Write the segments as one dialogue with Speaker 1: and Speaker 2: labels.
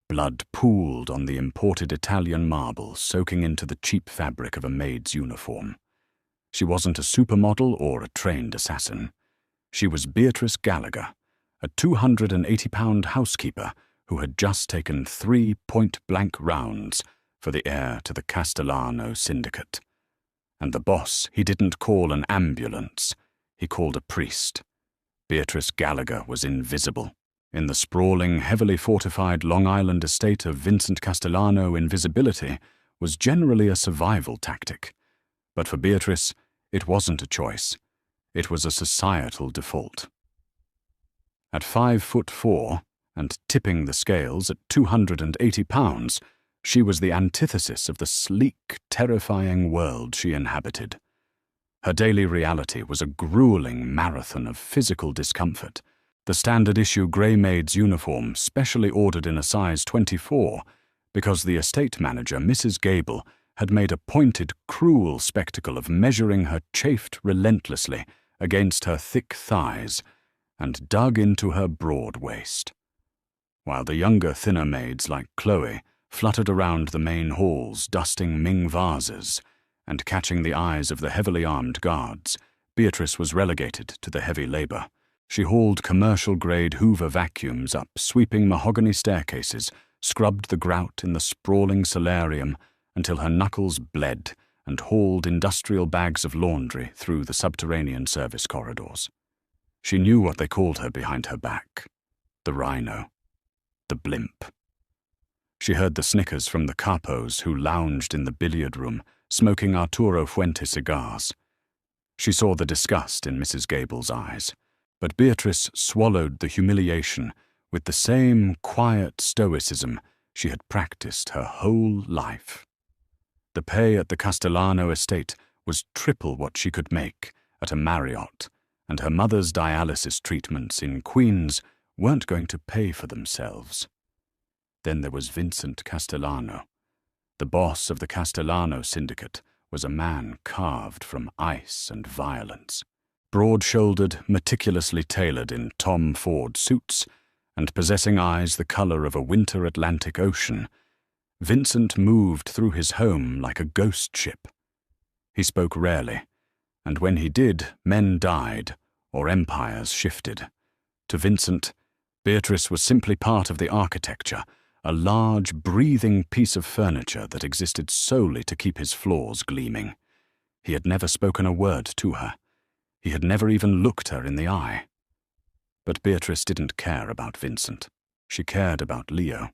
Speaker 1: Blood pooled on the imported Italian marble, soaking into the cheap fabric of a maid's uniform. She wasn't a supermodel or a trained assassin. She was Beatrice Gallagher, a 280-pound housekeeper who had just taken 3 point-blank rounds for the heir to the Castellano syndicate. And the boss he didn't call an ambulance, he called a priest. Beatrice Gallagher was invisible. In the sprawling, heavily fortified Long Island estate of Vincent Castellano, invisibility was generally a survival tactic. But for Beatrice, it wasn't a choice. It was a societal default. At 5'4" and tipping the scales at 280 pounds, she was the antithesis of the sleek, terrifying world she inhabited. Her daily reality was a grueling marathon of physical discomfort. The standard-issue grey maid's uniform, specially ordered in a size 24, because the estate manager, Mrs. Gable, had made a pointed, cruel spectacle of measuring her chafed relentlessly against her thick thighs and dug into her broad waist. While the younger, thinner maids like Chloe fluttered around the main halls, dusting Ming vases and catching the eyes of the heavily armed guards, Beatrice was relegated to the heavy labor. She hauled commercial-grade Hoover vacuums up sweeping mahogany staircases, scrubbed the grout in the sprawling solarium until her knuckles bled, and hauled industrial bags of laundry through the subterranean service corridors. She knew what they called her behind her back: the rhino, the blimp. She heard the snickers from the capos who lounged in the billiard room, smoking Arturo Fuente cigars. She saw the disgust in Mrs. Gable's eyes, but Beatrice swallowed the humiliation with the same quiet stoicism she had practiced her whole life. The pay at the Castellano estate was triple what she could make at a Marriott, and her mother's dialysis treatments in Queens weren't going to pay for themselves. Then there was Vincent Castellano. The boss of the Castellano syndicate was a man carved from ice and violence. Broad-shouldered, meticulously tailored in Tom Ford suits, and possessing eyes the color of a winter Atlantic Ocean, Vincent moved through his home like a ghost ship. He spoke rarely, and when he did, men died or empires shifted. To Vincent, Beatrice was simply part of the architecture, a large, breathing piece of furniture that existed solely to keep his floors gleaming. He had never spoken a word to her. He had never even looked her in the eye. But Beatrice didn't care about Vincent. She cared about Leo.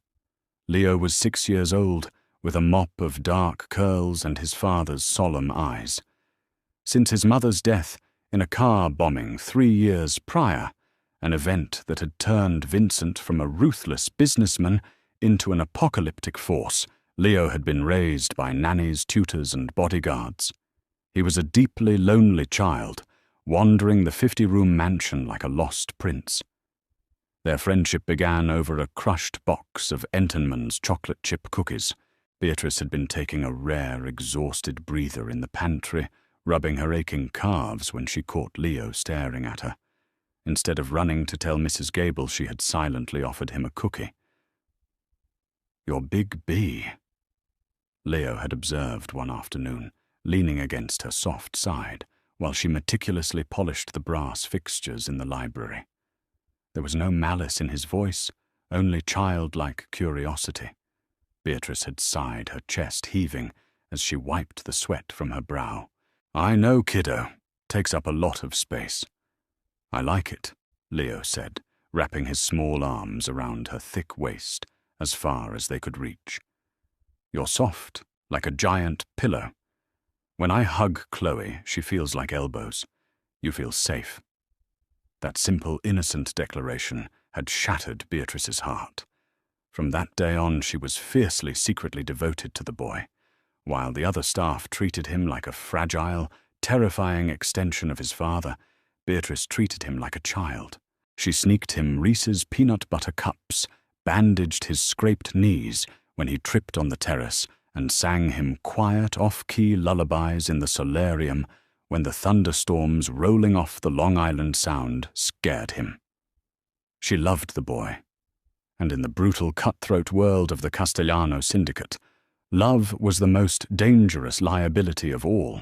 Speaker 1: Leo was 6 years old, with a mop of dark curls and his father's solemn eyes. Since his mother's death in a car bombing 3 years prior, an event that had turned Vincent from a ruthless businessman into an apocalyptic force, Leo had been raised by nannies, tutors, and bodyguards. He was a deeply lonely child, wandering the 50-room mansion like a lost prince. Their friendship began over a crushed box of Entenmann's chocolate chip cookies. Beatrice had been taking a rare, exhausted breather in the pantry, rubbing her aching calves when she caught Leo staring at her. Instead of running to tell Mrs. Gable, she had silently offered him a cookie. "You're Big B," Leo had observed one afternoon, leaning against her soft side, while she meticulously polished the brass fixtures in the library. There was no malice in his voice, only childlike curiosity. Beatrice had sighed, her chest heaving, as she wiped the sweat from her brow. "I know, kiddo. Takes up a lot of space." "I like it," Leo said, wrapping his small arms around her thick waist as far as they could reach. "You're soft, like a giant pillow. When I hug Chloe, she feels like elbows. You feel safe." That simple, innocent declaration had shattered Beatrice's heart. From that day on, she was fiercely, secretly devoted to the boy, while the other staff treated him like a fragile, terrifying extension of his father. Beatrice treated him like a child. She sneaked him Reese's peanut butter cups, bandaged his scraped knees when he tripped on the terrace, and sang him quiet, off-key lullabies in the solarium when the thunderstorms rolling off the Long Island Sound scared him. She loved the boy, and in the brutal cutthroat world of the Castellano syndicate, love was the most dangerous liability of all.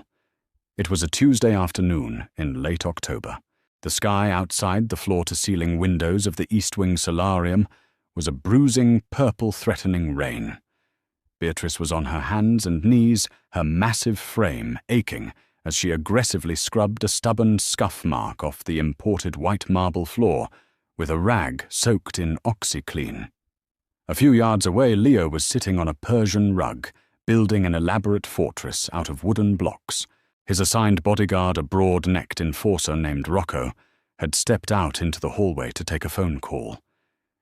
Speaker 1: It was a Tuesday afternoon in late October. The sky outside the floor-to-ceiling windows of the East Wing solarium was a bruising, purple-threatening rain. Beatrice was on her hands and knees, her massive frame aching as she aggressively scrubbed a stubborn scuff mark off the imported white marble floor with a rag soaked in OxyClean. A few yards away, Leo was sitting on a Persian rug, building an elaborate fortress out of wooden blocks. His assigned bodyguard, a broad-necked enforcer named Rocco, had stepped out into the hallway to take a phone call.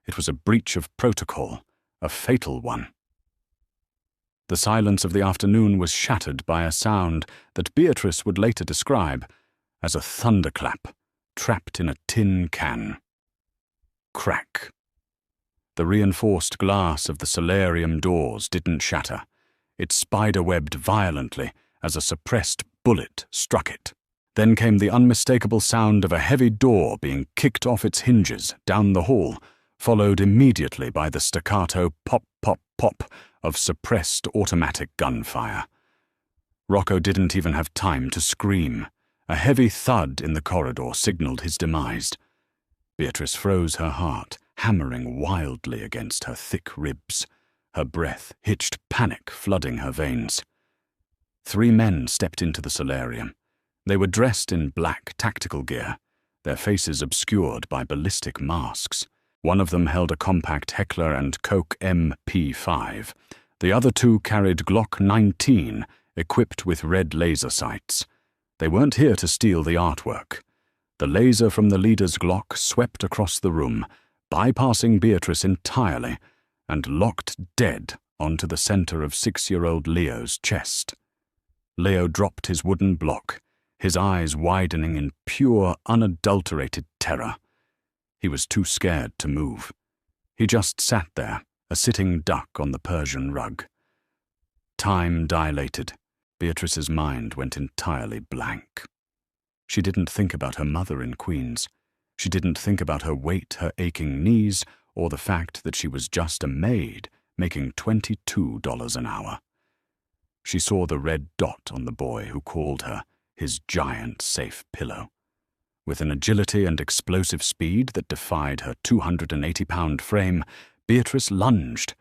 Speaker 1: It was a breach of protocol, a fatal one. The silence of the afternoon was shattered by a sound that Beatrice would later describe as a thunderclap trapped in a tin can. Crack. The reinforced glass of the solarium doors didn't shatter. It spiderwebbed violently as a suppressed bullet struck it. Then came the unmistakable sound of a heavy door being kicked off its hinges down the hall, followed immediately by the staccato pop, pop, pop of suppressed automatic gunfire. Rocco didn't even have time to scream. A heavy thud in the corridor signaled his demise. Beatrice froze her heart, hammering wildly against her thick ribs. Her breath hitched panic flooding her veins. 3 men stepped into the solarium. They were dressed in black tactical gear, their faces obscured by ballistic masks. One of them held a compact Heckler & Koch MP5. The other 2 carried Glock 19, equipped with red laser sights. They weren't here to steal the artwork. The laser from the leader's Glock swept across the room, bypassing Beatrice entirely, and locked dead onto the center of 6-year-old Leo's chest. Leo dropped his wooden block, his eyes widening in pure, unadulterated terror. He was too scared to move. He just sat there, a sitting duck on the Persian rug. Time dilated. Beatrice's mind went entirely blank. She didn't think about her mother in Queens. She didn't think about her weight, her aching knees, or the fact that she was just a maid, making $22 an hour. She saw the red dot on the boy who called her his giant safe pillow. With an agility and explosive speed that defied her 280-pound frame, Beatrice lunged.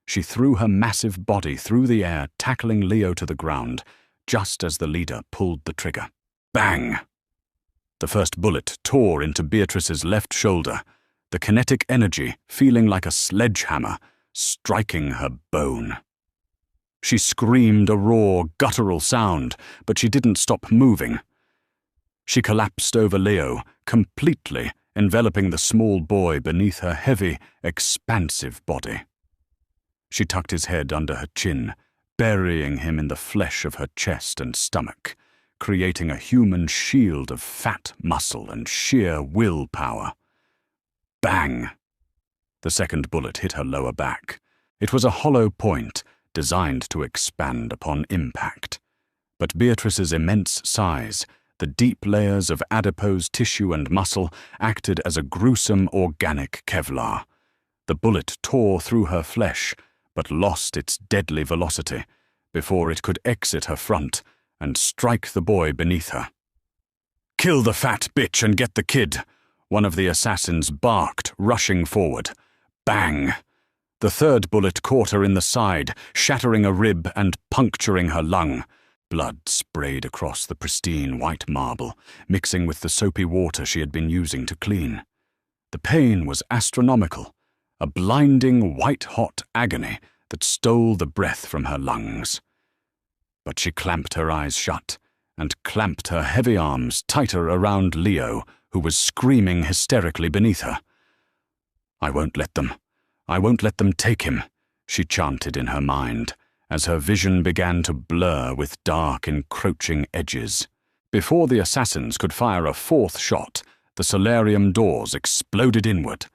Speaker 1: She threw her massive body through the air, tackling Leo to the ground, just as the leader pulled the trigger. Bang! The first bullet tore into Beatrice's left shoulder, the kinetic energy feeling like a sledgehammer, striking her bone. She screamed a raw, guttural sound, but she didn't stop moving. She collapsed over Leo, completely enveloping the small boy beneath her heavy, expansive body. She tucked his head under her chin, burying him in the flesh of her chest and stomach, creating a human shield of fat muscle and sheer willpower. Bang! The second bullet hit her lower back. It was a hollow point, designed to expand upon impact. But Beatrice's immense size, the deep layers of adipose tissue and muscle, acted as a gruesome organic Kevlar. The bullet tore through her flesh, but lost its deadly velocity before it could exit her front and strike the boy beneath her. "Kill the fat bitch and get the kid," one of the assassins barked, rushing forward. Bang! The third bullet caught her in the side, shattering a rib and puncturing her lung. Blood sprayed across the pristine white marble, mixing with the soapy water she had been using to clean. The pain was astronomical, a blinding white-hot agony that stole the breath from her lungs. But she clamped her eyes shut and clamped her heavy arms tighter around Leo, who was screaming hysterically beneath her. "I won't let them take him," she chanted in her mind, as her vision began to blur with dark, encroaching edges. Before the assassins could fire a fourth shot, the solarium doors exploded inward.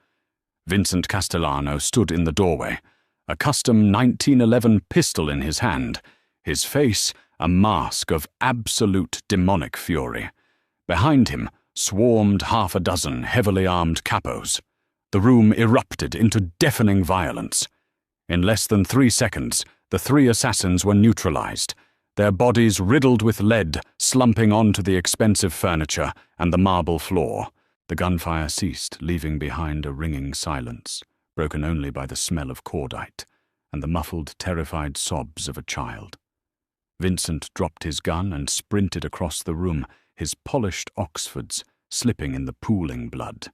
Speaker 1: Vincent Castellano stood in the doorway, a custom 1911 pistol in his hand, his face a mask of absolute demonic fury. Behind him swarmed half a dozen heavily armed capos. The room erupted into deafening violence. In less than 3 seconds, the 3 assassins were neutralized, their bodies riddled with lead slumping onto the expensive furniture and the marble floor. The gunfire ceased, leaving behind a ringing silence, broken only by the smell of cordite and the muffled, terrified sobs of a child. Vincent dropped his gun and sprinted across the room, his polished Oxfords slipping in the pooling blood.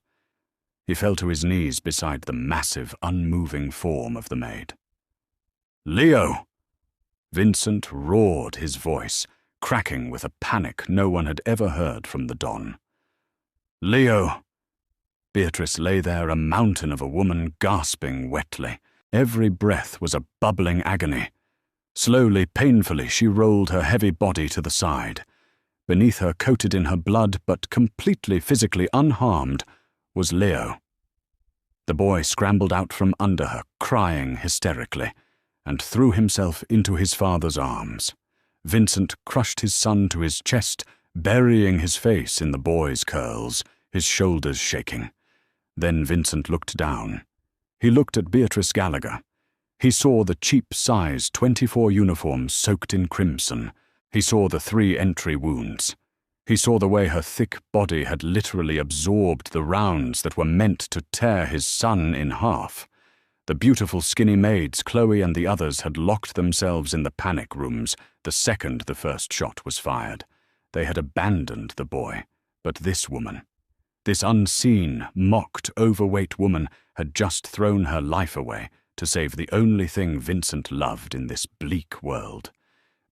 Speaker 1: He fell to his knees beside the massive, unmoving form of the maid. "Leo!" Vincent roared, his voice cracking with a panic no one had ever heard from the Don. "Leo!" Beatrice lay there, a mountain of a woman, gasping wetly. Every breath was a bubbling agony. Slowly, painfully, she rolled her heavy body to the side. Beneath her, coated in her blood, but completely physically unharmed, was Leo. The boy scrambled out from under her, crying hysterically, and threw himself into his father's arms. Vincent crushed his son to his chest, burying his face in the boy's curls, his shoulders shaking. Then Vincent looked down. He looked at Beatrice Gallagher. He saw the cheap size 24 uniform soaked in crimson. He saw the 3 entry wounds. He saw the way her thick body had literally absorbed the rounds that were meant to tear his son in half. The beautiful skinny maids, Chloe and the others, had locked themselves in the panic rooms the second the first shot was fired. They had abandoned the boy, but this woman, this unseen, mocked, overweight woman, had just thrown her life away to save the only thing Vincent loved in this bleak world.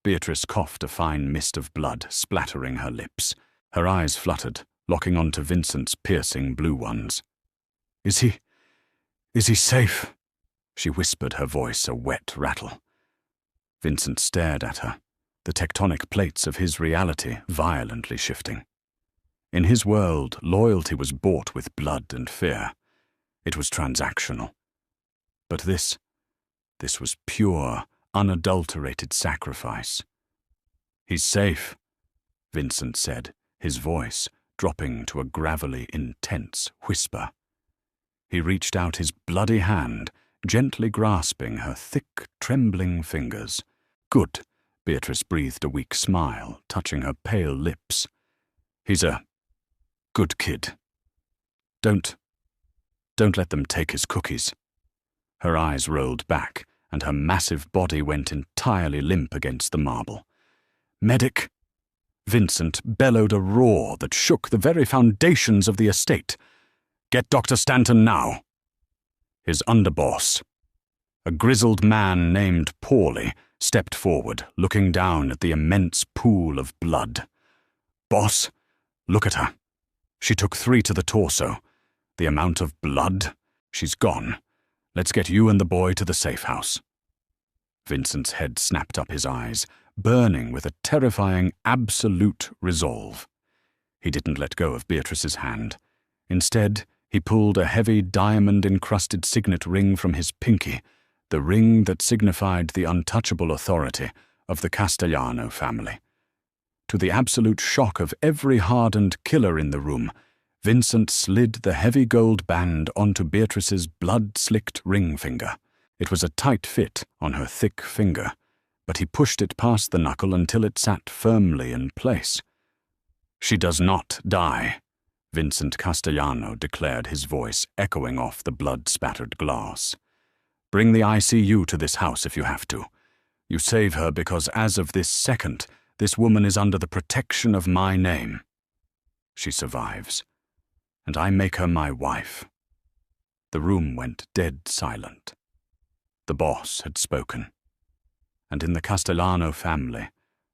Speaker 1: Beatrice coughed a fine mist of blood, splattering her lips. Her eyes fluttered, locking onto Vincent's piercing blue ones. Is he safe?" she whispered, her voice a wet rattle. Vincent stared at her, the tectonic plates of his reality violently shifting. In his world, loyalty was bought with blood and fear. It was transactional. But this was pure, unadulterated sacrifice. "He's safe," Vincent said, his voice dropping to a gravelly, intense whisper. He reached out his bloody hand, gently grasping her thick, trembling fingers. "Good," Beatrice breathed a weak smile, touching her pale lips. "He's a good kid. Don't let them take his cookies." Her eyes rolled back, and her massive body went entirely limp against the marble. "Medic!" Vincent bellowed a roar that shook the very foundations of the estate. "Get Dr. Stanton now." His underboss, a grizzled man named Paulie, stepped forward, looking down at the immense pool of blood. "Boss, look at her. She took 3 to the torso. The amount of blood. She's gone. Let's get you and the boy to the safe house." Vincent's head snapped up, his eyes burning with a terrifying, absolute resolve. He didn't let go of Beatrice's hand. Instead, he pulled a heavy diamond-encrusted signet ring from his pinky, the ring that signified the untouchable authority of the Castellano family. To the absolute shock of every hardened killer in the room, Vincent slid the heavy gold band onto Beatrice's blood-slicked ring finger. It was a tight fit on her thick finger, but he pushed it past the knuckle until it sat firmly in place. "She does not die," Vincent Castellano declared, his voice echoing off the blood-spattered glass. "Bring the ICU to this house if you have to. You save her because as of this second, this woman is under the protection of my name. She survives, and I make her my wife." The room went dead silent. The boss had spoken, and in the Castellano family,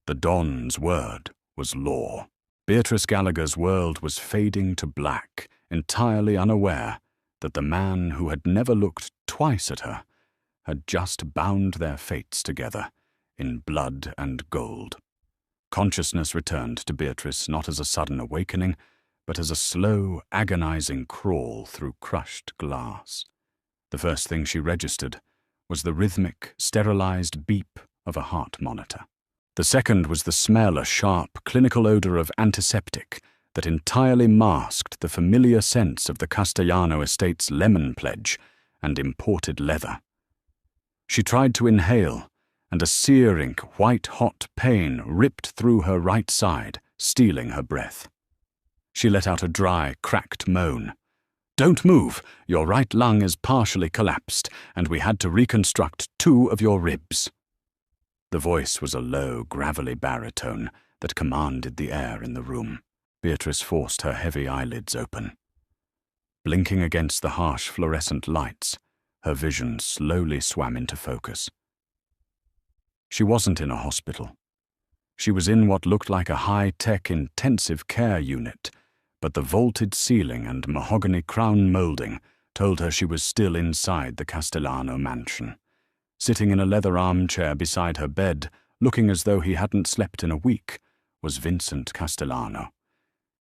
Speaker 1: the Don's word was law. Beatrice Gallagher's world was fading to black, entirely unaware that the man who had never looked twice at her had just bound their fates together in blood and gold. Consciousness returned to Beatrice not as a sudden awakening, but as a slow, agonizing crawl through crushed glass. The first thing she registered was the rhythmic, sterilized beep of a heart monitor. The second was the smell, a sharp, clinical odor of antiseptic, that entirely masked the familiar sense of the Castellano estate's lemon pledge and imported leather. She tried to inhale, and a searing, white-hot pain ripped through her right side, stealing her breath. She let out a dry, cracked moan. "Don't move! Your right lung is partially collapsed, and we had to reconstruct 2 of your ribs." The voice was a low, gravelly baritone that commanded the air in the room. Beatrice forced her heavy eyelids open. Blinking against the harsh fluorescent lights, her vision slowly swam into focus. She wasn't in a hospital. She was in what looked like a high-tech intensive care unit, but the vaulted ceiling and mahogany crown molding told her she was still inside the Castellano mansion. Sitting in a leather armchair beside her bed, looking as though he hadn't slept in a week, was Vincent Castellano.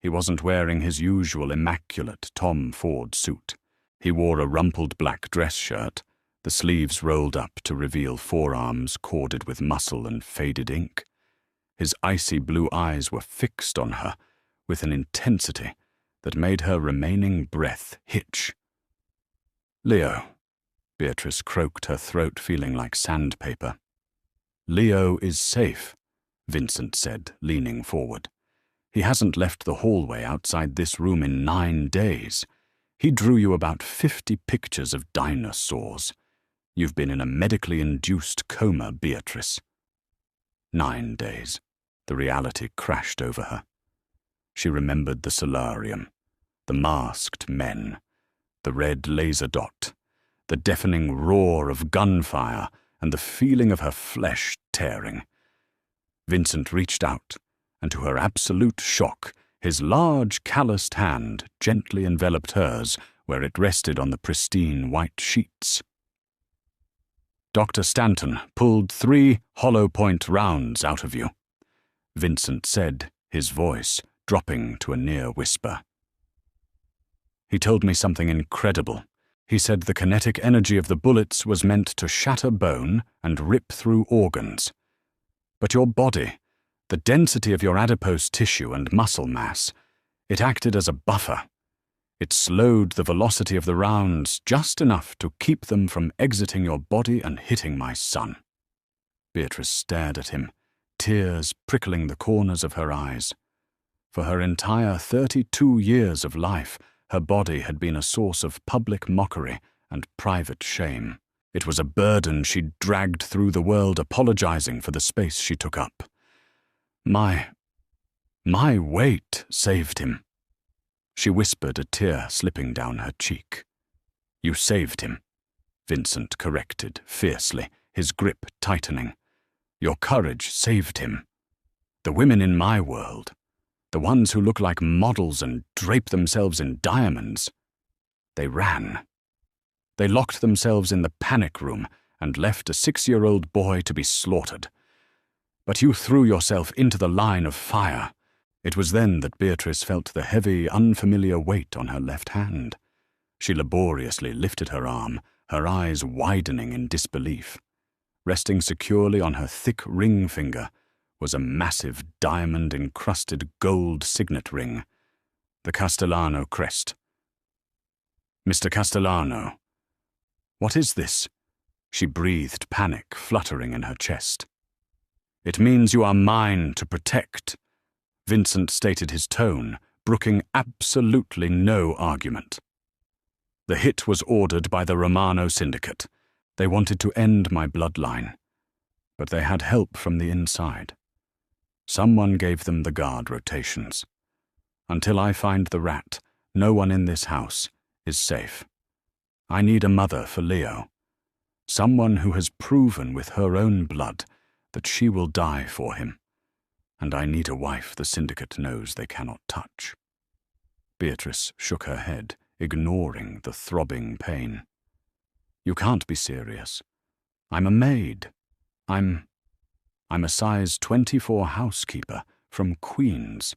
Speaker 1: He wasn't wearing his usual immaculate Tom Ford suit. He wore a rumpled black dress shirt, the sleeves rolled up to reveal forearms corded with muscle and faded ink. His icy blue eyes were fixed on her with an intensity that made her remaining breath hitch. "Leo," Beatrice croaked, her throat feeling like sandpaper. "Leo is safe," Vincent said, leaning forward. "He hasn't left the hallway outside this room in 9 days. He drew you about 50 pictures of dinosaurs. You've been in a medically induced coma, Beatrice." 9 days. The reality crashed over her. She remembered the solarium, the masked men, the red laser dot, the deafening roar of gunfire, and the feeling of her flesh tearing. Vincent reached out, and to her absolute shock, his large, calloused hand gently enveloped hers where it rested on the pristine white sheets. "Dr. Stanton pulled 3 hollow-point rounds out of you," Vincent said, his voice dropping to a near whisper. "He told me something incredible. He said the kinetic energy of the bullets was meant to shatter bone and rip through organs. But your body, the density of your adipose tissue and muscle mass, it acted as a buffer. It slowed the velocity of the rounds just enough to keep them from exiting your body and hitting my son." Beatrice stared at him, tears prickling the corners of her eyes. For her entire 32 years of life, her body had been a source of public mockery and private shame. It was a burden she'd dragged through the world, apologizing for the space she took up. My weight saved him." She whispered, a tear slipping down her cheek. "You saved him," Vincent corrected fiercely, his grip tightening. "Your courage saved him. The women in my world, the ones who look like models and drape themselves in diamonds, they ran. They locked themselves in the panic room and left a 6-year-old boy to be slaughtered. But you threw yourself into the line of fire." It was then that Beatrice felt the heavy, unfamiliar weight on her left hand. She laboriously lifted her arm, her eyes widening in disbelief. Resting securely on her thick ring finger was a massive diamond-encrusted gold signet ring, the Castellano crest. "Mr. Castellano, what is this?" She breathed, panic fluttering in her chest. "It means you are mine to protect," Vincent stated, his tone brooking absolutely no argument. "The hit was ordered by the Romano Syndicate. They wanted to end my bloodline, but they had help from the inside. Someone gave them the guard rotations. Until I find the rat, no one in this house is safe. I need a mother for Leo, someone who has proven with her own blood that she will die for him. And I need a wife the Syndicate knows they cannot touch." Beatrice shook her head, ignoring the throbbing pain. "You can't be serious. I'm a maid. I'm a size 24 housekeeper from Queens.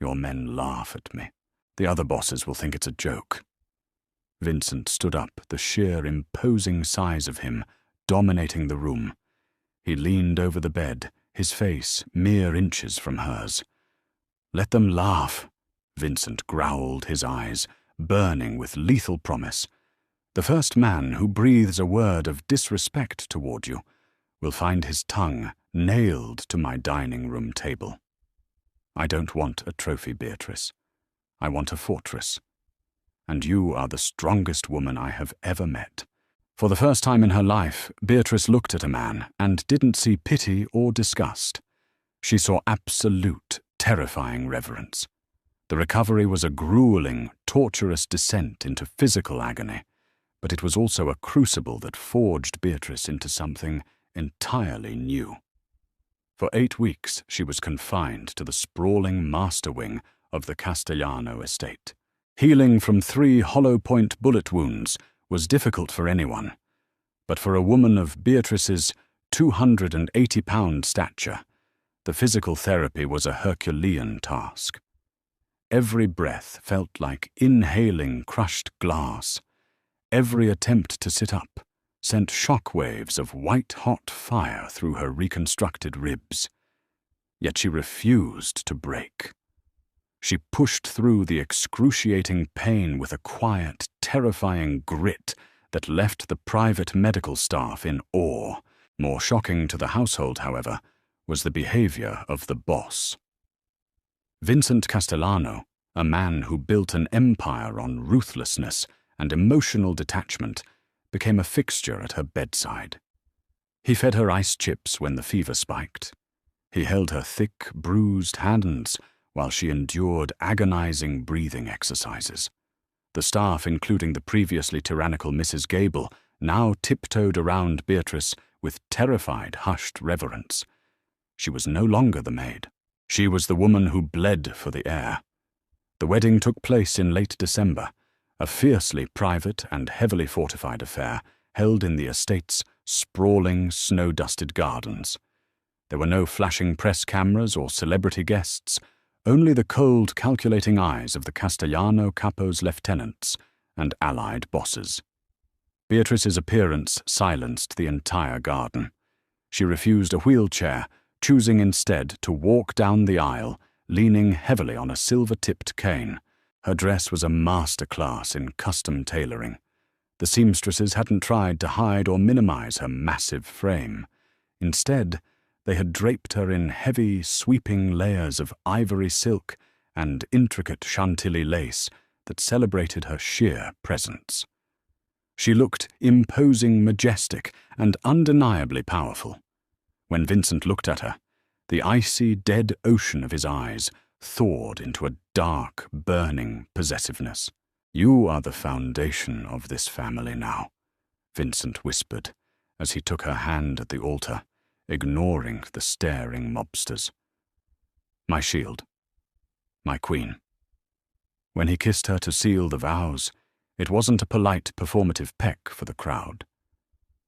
Speaker 1: Your men laugh at me. The other bosses will think it's a joke." Vincent stood up, the sheer imposing size of him dominating the room. He leaned over the bed, his face mere inches from hers. "Let them laugh," Vincent growled, his eyes burning with lethal promise. "The first man who breathes a word of disrespect toward you will find his tongue nailed to my dining room table. I don't want a trophy, Beatrice. I want a fortress. And you are the strongest woman I have ever met." For the first time in her life, Beatrice looked at a man and didn't see pity or disgust. She saw absolute, terrifying reverence. The recovery was a grueling, torturous descent into physical agony, but it was also a crucible that forged Beatrice into something entirely new. For 8 weeks, she was confined to the sprawling master wing of the Castellano estate. Healing from 3 hollow-point bullet wounds was difficult for anyone, but for a woman of Beatrice's 280-pound stature, the physical therapy was a Herculean task. Every breath felt like inhaling crushed glass. Every attempt to sit up sent shockwaves of white-hot fire through her reconstructed ribs. Yet she refused to break. She pushed through the excruciating pain with a quiet, terrifying grit that left the private medical staff in awe. More shocking to the household, however, was the behavior of the boss. Vincent Castellano, a man who built an empire on ruthlessness and emotional detachment, became a fixture at her bedside. He fed her ice chips when the fever spiked. He held her thick, bruised hands while she endured agonizing breathing exercises. The staff, including the previously tyrannical Mrs. Gable, now tiptoed around Beatrice with terrified, hushed reverence. She was no longer the maid. She was the woman who bled for the air. The wedding took place in late December, a fiercely private and heavily fortified affair held in the estate's sprawling, snow-dusted gardens. There were no flashing press cameras or celebrity guests, only the cold, calculating eyes of the Castellano Capo's lieutenants and allied bosses. Beatrice's appearance silenced the entire garden. She refused a wheelchair, choosing instead to walk down the aisle, leaning heavily on a silver-tipped cane. Her dress was a masterclass in custom tailoring. The seamstresses hadn't tried to hide or minimize her massive frame. Instead, they had draped her in heavy, sweeping layers of ivory silk and intricate Chantilly lace that celebrated her sheer presence. She looked imposing, majestic, and undeniably powerful. When Vincent looked at her, the icy, dead ocean of his eyes thawed into a dark, burning possessiveness. "You are the foundation of this family now," Vincent whispered as he took her hand at the altar, ignoring the staring mobsters. "My shield. My queen." When he kissed her to seal the vows, it wasn't a polite, performative peck for the crowd.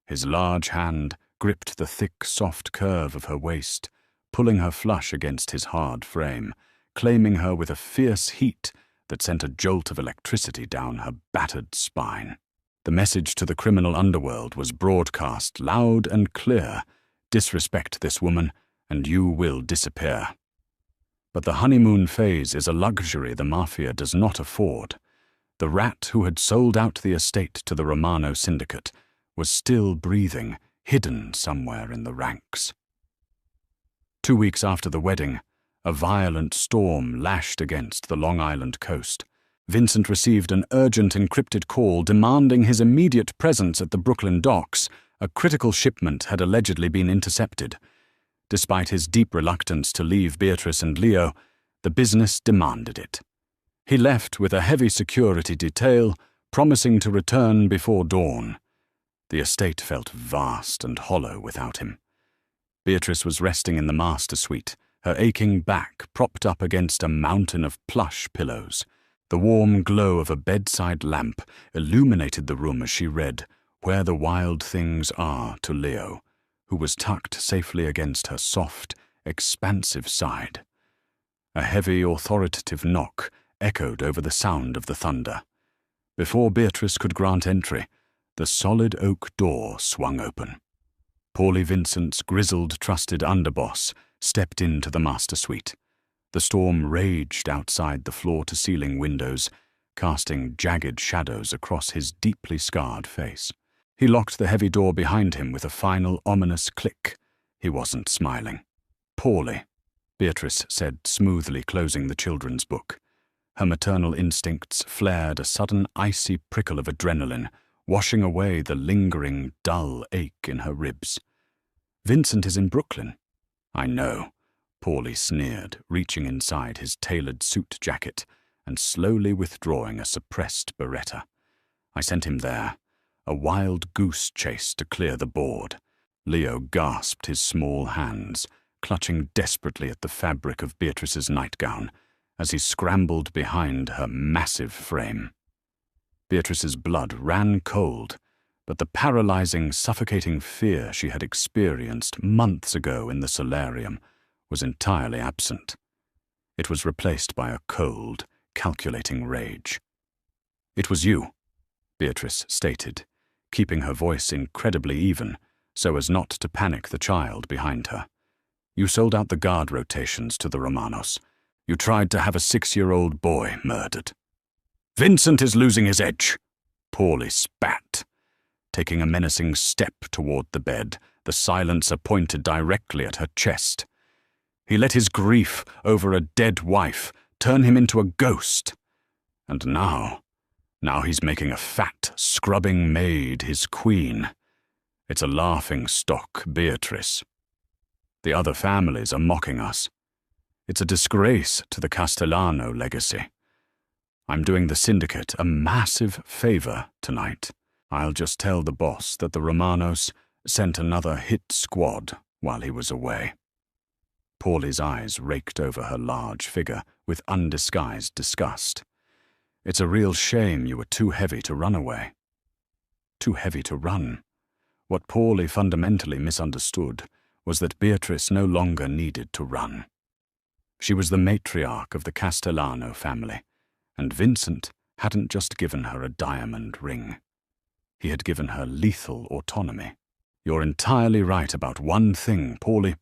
Speaker 1: His large hand gripped the thick, soft curve of her waist, pulling her flush against his hard frame, claiming her with a fierce heat that sent a jolt of electricity down her battered spine. The message to the criminal underworld was broadcast loud and clear: disrespect this woman, and you will disappear. But the honeymoon phase is a luxury the Mafia does not afford. The rat who had sold out the estate to the Romano syndicate was still breathing, hidden somewhere in the ranks. 2 weeks after the wedding, a violent storm lashed against the Long Island coast. Vincent received an urgent encrypted call demanding his immediate presence at the Brooklyn docks. A critical shipment had allegedly been intercepted. Despite his deep reluctance to leave Beatrice and Leo, the business demanded it. He left with a heavy security detail, promising to return before dawn. The estate felt vast and hollow without him. Beatrice was resting in the master suite, her aching back propped up against a mountain of plush pillows. The warm glow of a bedside lamp illuminated the room as she read "Where the Wild Things Are" to Leo, who was tucked safely against her soft, expansive side. A heavy, authoritative knock echoed over the sound of the thunder. Before Beatrice could grant entry, the solid oak door swung open. Paulie Vincent's grizzled, trusted underboss stepped into the master suite. The storm raged outside the floor-to-ceiling windows, casting jagged shadows across his deeply scarred face. He locked the heavy door behind him with a final ominous click. He wasn't smiling. "Poorly," Beatrice said, smoothly closing the children's book. Her maternal instincts flared a sudden icy prickle of adrenaline, washing away the lingering, dull ache in her ribs. "Vincent is in Brooklyn." "I know," Paulie sneered, reaching inside his tailored suit jacket and slowly withdrawing a suppressed beretta. "I sent him there. A wild goose chase to clear the board." Leo gasped, his small hands clutching desperately at the fabric of Beatrice's nightgown as he scrambled behind her massive frame. Beatrice's blood ran cold, but the paralyzing, suffocating fear she had experienced months ago in the solarium was entirely absent. It was replaced by a cold, calculating rage. "It was you," Beatrice stated, keeping her voice incredibly even so as not to panic the child behind her. "You sold out the guard rotations to the Romanos. You tried to have a 6-year-old boy murdered." "Vincent is losing his edge," Paulie spat. Taking a menacing step toward the bed, the silencer pointed directly at her chest. "He let his grief over a dead wife turn him into a ghost. And now he's making a fat, scrubbing maid his queen. It's a laughing stock, Beatrice. The other families are mocking us. It's a disgrace to the Castellano legacy. I'm doing the syndicate a massive favor tonight. I'll just tell the boss that the Romanos sent another hit squad while he was away." Paulie's eyes raked over her large figure with undisguised disgust. "It's a real shame you were too heavy to run away." Too heavy to run. What Paulie fundamentally misunderstood was that Beatrice no longer needed to run. She was the matriarch of the Castellano family, and Vincent hadn't just given her a diamond ring. He had given her lethal autonomy. "You're entirely right about one thing, Paulie,"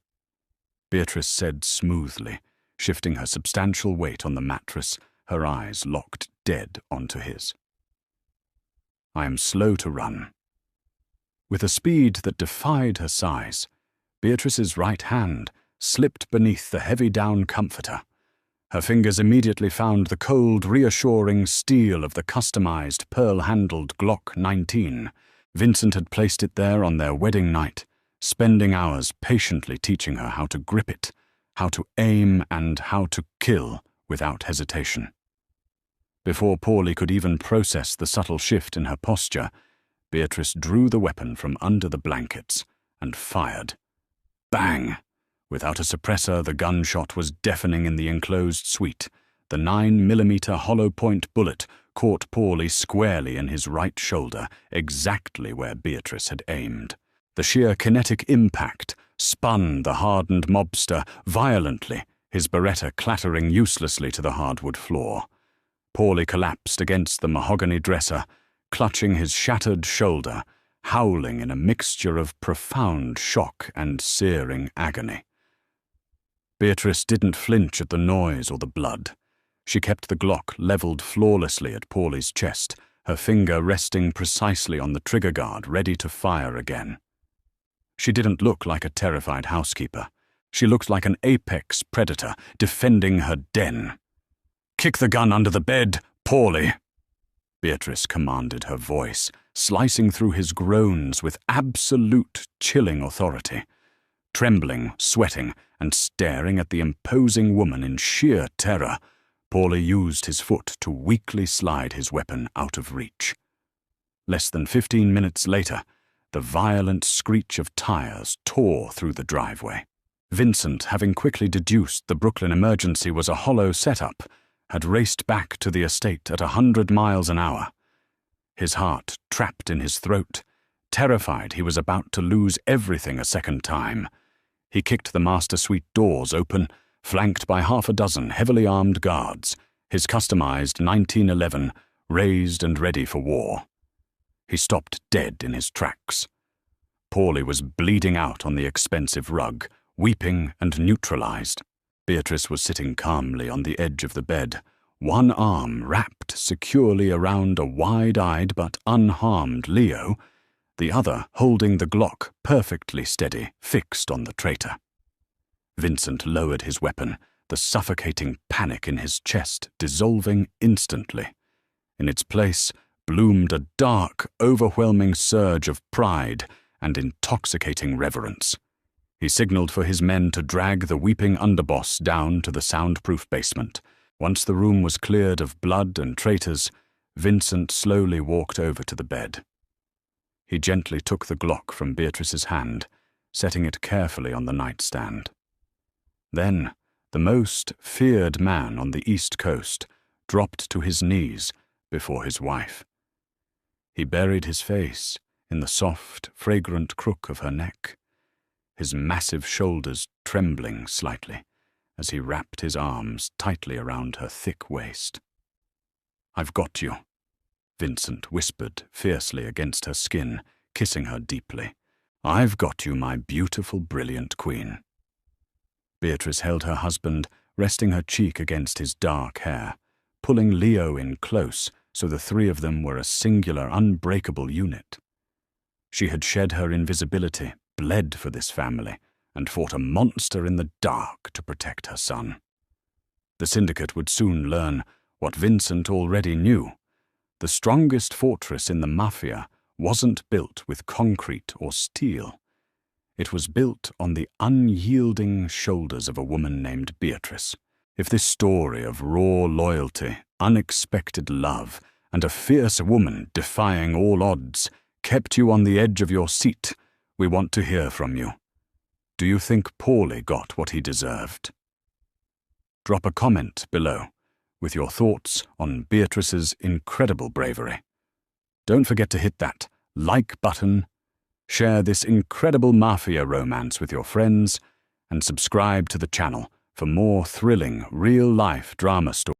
Speaker 1: Beatrice said smoothly, shifting her substantial weight on the mattress, her eyes locked dead onto his. "I am slow to run." With a speed that defied her size, Beatrice's right hand slipped beneath the heavy down comforter. Her fingers immediately found the cold, reassuring steel of the customized, pearl-handled Glock 19. Vincent had placed it there on their wedding night, spending hours patiently teaching her how to grip it, how to aim, and how to kill without hesitation. Before Paulie could even process the subtle shift in her posture, Beatrice drew the weapon from under the blankets and fired. Bang! Without a suppressor, the gunshot was deafening in the enclosed suite. The 9mm hollow point bullet caught Paulie squarely in his right shoulder, exactly where Beatrice had aimed. The sheer kinetic impact spun the hardened mobster violently, his beretta clattering uselessly to the hardwood floor. Paulie collapsed against the mahogany dresser, clutching his shattered shoulder, howling in a mixture of profound shock and searing agony. Beatrice didn't flinch at the noise or the blood. She kept the Glock leveled flawlessly at Paulie's chest, her finger resting precisely on the trigger guard, ready to fire again. She didn't look like a terrified housekeeper. She looked like an apex predator defending her den. "Kick the gun under the bed, Paulie," Beatrice commanded, her voice slicing through his groans with absolute chilling authority. Trembling, sweating, and staring at the imposing woman in sheer terror, Paulie used his foot to weakly slide his weapon out of reach. Less than 15 minutes later, the violent screech of tires tore through the driveway. Vincent, having quickly deduced the Brooklyn emergency was a hollow setup, had raced back to the estate at 100 miles an hour. His heart trapped in his throat, terrified he was about to lose everything a second time. He kicked the master suite doors open, flanked by half a dozen heavily armed guards, his customized 1911 raised and ready for war. He stopped dead in his tracks. Paulie was bleeding out on the expensive rug, weeping and neutralized. Beatrice was sitting calmly on the edge of the bed, one arm wrapped securely around a wide-eyed but unharmed Leo, the other holding the Glock perfectly steady, fixed on the traitor. Vincent lowered his weapon, the suffocating panic in his chest dissolving instantly. In its place bloomed a dark, overwhelming surge of pride and intoxicating reverence. He signaled for his men to drag the weeping underboss down to the soundproof basement. Once the room was cleared of blood and traitors, Vincent slowly walked over to the bed. He gently took the Glock from Beatrice's hand, setting it carefully on the nightstand. Then, the most feared man on the East Coast dropped to his knees before his wife. He buried his face in the soft, fragrant crook of her neck, his massive shoulders trembling slightly as he wrapped his arms tightly around her thick waist. "I've got you," Vincent whispered fiercely against her skin, kissing her deeply. "I've got you, my beautiful, brilliant queen." Beatrice held her husband, resting her cheek against his dark hair, pulling Leo in close so the three of them were a singular, unbreakable unit. She had shed her invisibility, bled for this family, and fought a monster in the dark to protect her son. The syndicate would soon learn what Vincent already knew. The strongest fortress in the Mafia wasn't built with concrete or steel. It was built on the unyielding shoulders of a woman named Beatrice. If this story of raw loyalty, unexpected love, and a fierce woman defying all odds kept you on the edge of your seat, we want to hear from you. Do you think Paulie got what he deserved? Drop a comment below with your thoughts on Beatrice's incredible bravery. Don't forget to hit that like button, share this incredible Mafia romance with your friends, and subscribe to the channel for more thrilling, real-life drama stories.